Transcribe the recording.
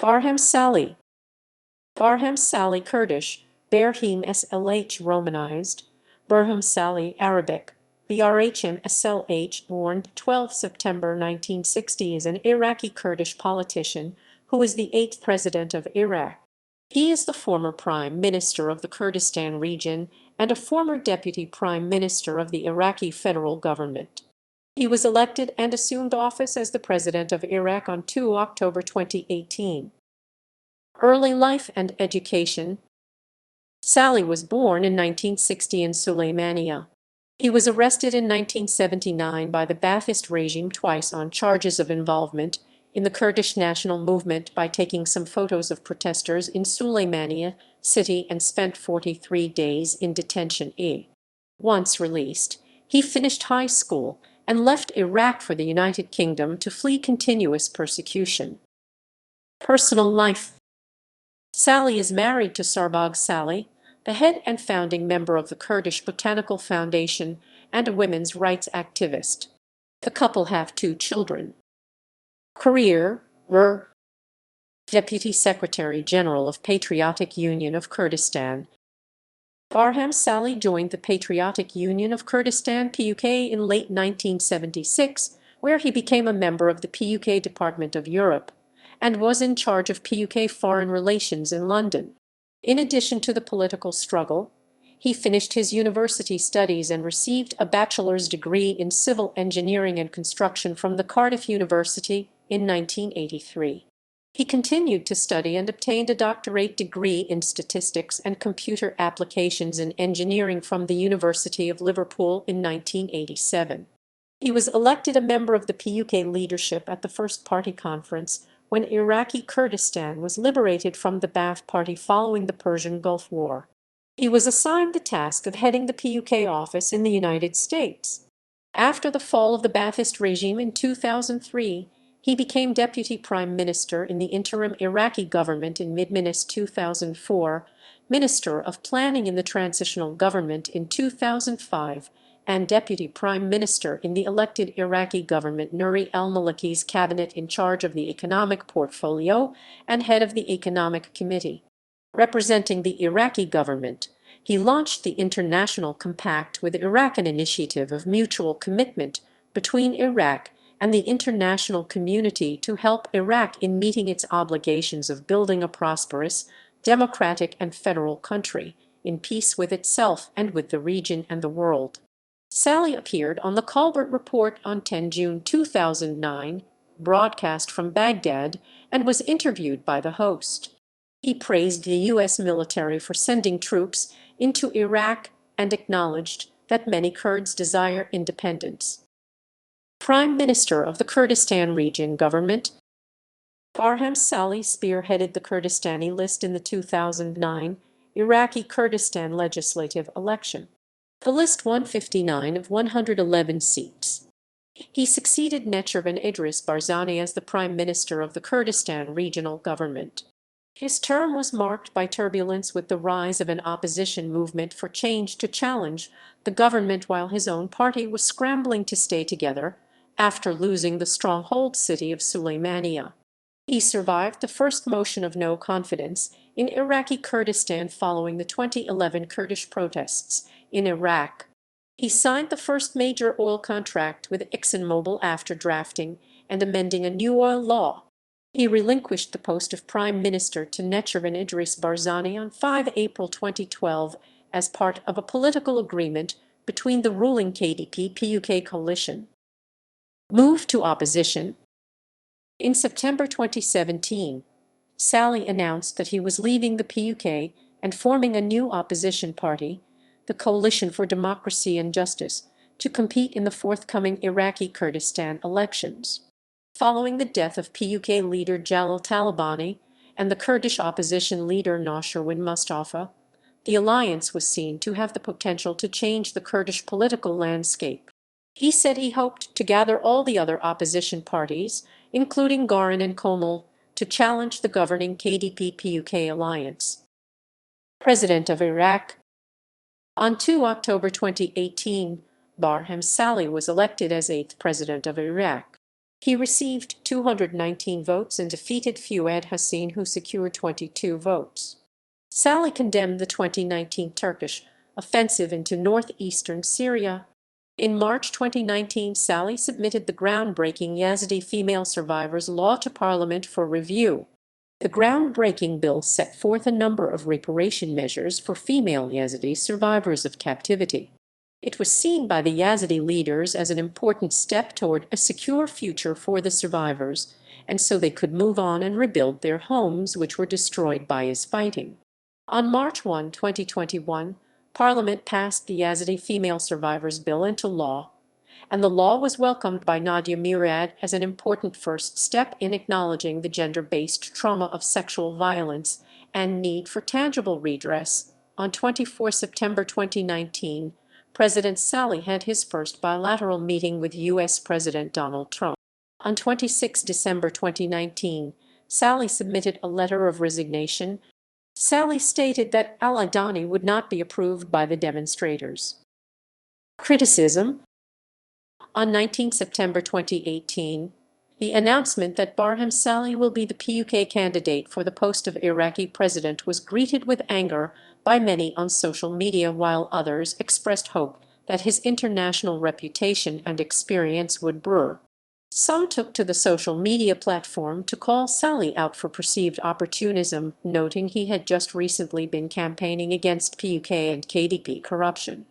Barhem Salih. Barham Salih Kurdish, Berhem Salih romanized, Berhem Salih Arabic, Brhm Salh, born 12 September 1960, is an Iraqi Kurdish politician who is the 8th President of Iraq. He is the former Prime Minister of the Kurdistan Region and a former Deputy Prime Minister of the Iraqi federal government. He was elected and assumed office as the President of Iraq on 2 October 2018. Early life and education. Salih was born in 1960 in Sulaymaniyah. He was arrested in 1979 by the Ba'athist regime twice on charges of involvement in the Kurdish national movement by taking some photos of protesters in Sulaymaniyah city and spent 43 days in detention. Once released, he finished high school and left Iraq for the United Kingdom to flee continuous persecution. Personal life. Salih is married to Sarbag Salih, the head and founding member of the Kurdish Botanical Foundation and a women's rights activist. The couple have 2 children. Career: Deputy Secretary General of Patriotic Union of Kurdistan. Barham Salih joined the Patriotic Union of Kurdistan (PUK) in late 1976, where he became a member of the PUK Department of Europe and was in charge of PUK foreign relations in London. In addition to the political struggle, he finished his university studies and received a bachelor's degree in civil engineering and construction from the Cardiff University in 1983. He continued to study and obtained a doctorate degree in statistics and computer applications in engineering from the University of Liverpool in 1987. He was elected a member of the PUK leadership at the first party conference when Iraqi Kurdistan was liberated from the Ba'ath Party following the Persian Gulf War. He was assigned the task of heading the PUK office in the United States. After the fall of the Ba'athist regime in 2003, he became Deputy Prime Minister in the interim Iraqi government in mid-2004, Minister of Planning in the transitional government in 2005, and Deputy Prime Minister in the elected Iraqi government Nuri al-Maliki's cabinet in charge of the economic portfolio and head of the Economic Committee. Representing the Iraqi government, he launched the International Compact with Iraq, an initiative of mutual commitment between Iraq and the international community to help Iraq in meeting its obligations of building a prosperous, democratic and federal country, in peace with itself and with the region and the world. Salih appeared on the Colbert Report on 10 June 2009, broadcast from Baghdad, and was interviewed by the host. He praised the U.S. military for sending troops into Iraq and acknowledged that many Kurds desire independence. Prime Minister of the Kurdistan Region government. Barham Salih spearheaded the Kurdistani list in the 2009 Iraqi Kurdistan legislative election. The list won 59 of 111 seats. He succeeded Necirvan Idris Barzani as the Prime Minister of the Kurdistan Regional Government. His term was marked by turbulence with the rise of an opposition movement for change to challenge the government while his own party was scrambling to stay together after losing the stronghold city of Sulaymaniyah. He survived the first motion of no confidence in Iraqi Kurdistan following the 2011 Kurdish protests in Iraq. He signed the first major oil contract with ExxonMobil after drafting and amending a new oil law. He relinquished the post of Prime Minister to Necirvan Idris Barzani on 5 April 2012 as part of a political agreement between the ruling KDP-PUK coalition. Move to opposition. In September 2017, Salih announced that he was leaving the PUK and forming a new opposition party, the Coalition for Democracy and Justice, to compete in the forthcoming Iraqi Kurdistan elections. Following the death of PUK leader Jalal Talabani and the Kurdish opposition leader Nasherwin Mustafa, the alliance was seen to have the potential to change the Kurdish political landscape. He said he hoped to gather all the other opposition parties, including Garan and Komal, to challenge the governing KDP-PUK alliance. President of Iraq. On 2 October 2018, Barham Salih was elected as 8th President of Iraq. He received 219 votes and defeated Fuad Hussein, who secured 22 votes. Salih condemned the 2019 Turkish offensive into northeastern Syria. In March 2019, Salih submitted the groundbreaking Yazidi Female Survivors Law to Parliament for review. The groundbreaking bill set forth a number of reparation measures for female Yazidi survivors of captivity. It was seen by the Yazidi leaders as an important step toward a secure future for the survivors, and so they could move on and rebuild their homes, which were destroyed by his fighting. On March 1, 2021, Parliament passed the Yazidi Female Survivors Bill into law, and the law was welcomed by Nadia Murad as an important first step in acknowledging the gender-based trauma of sexual violence and need for tangible redress. On 24 September 2019, President Salih had his first bilateral meeting with U.S. President Donald Trump. On 26 December 2019, Salih submitted a letter of resignation. Salih stated that al-Adani would not be approved by the demonstrators. Criticism. On 19 September 2018, the announcement that Berhem Salih will be the PUK candidate for the post of Iraqi president was greeted with anger by many on social media, while others expressed hope that his international reputation and experience would brew. Some took to the social media platform to call Salih out for perceived opportunism, noting he had just recently been campaigning against PUK and KDP corruption.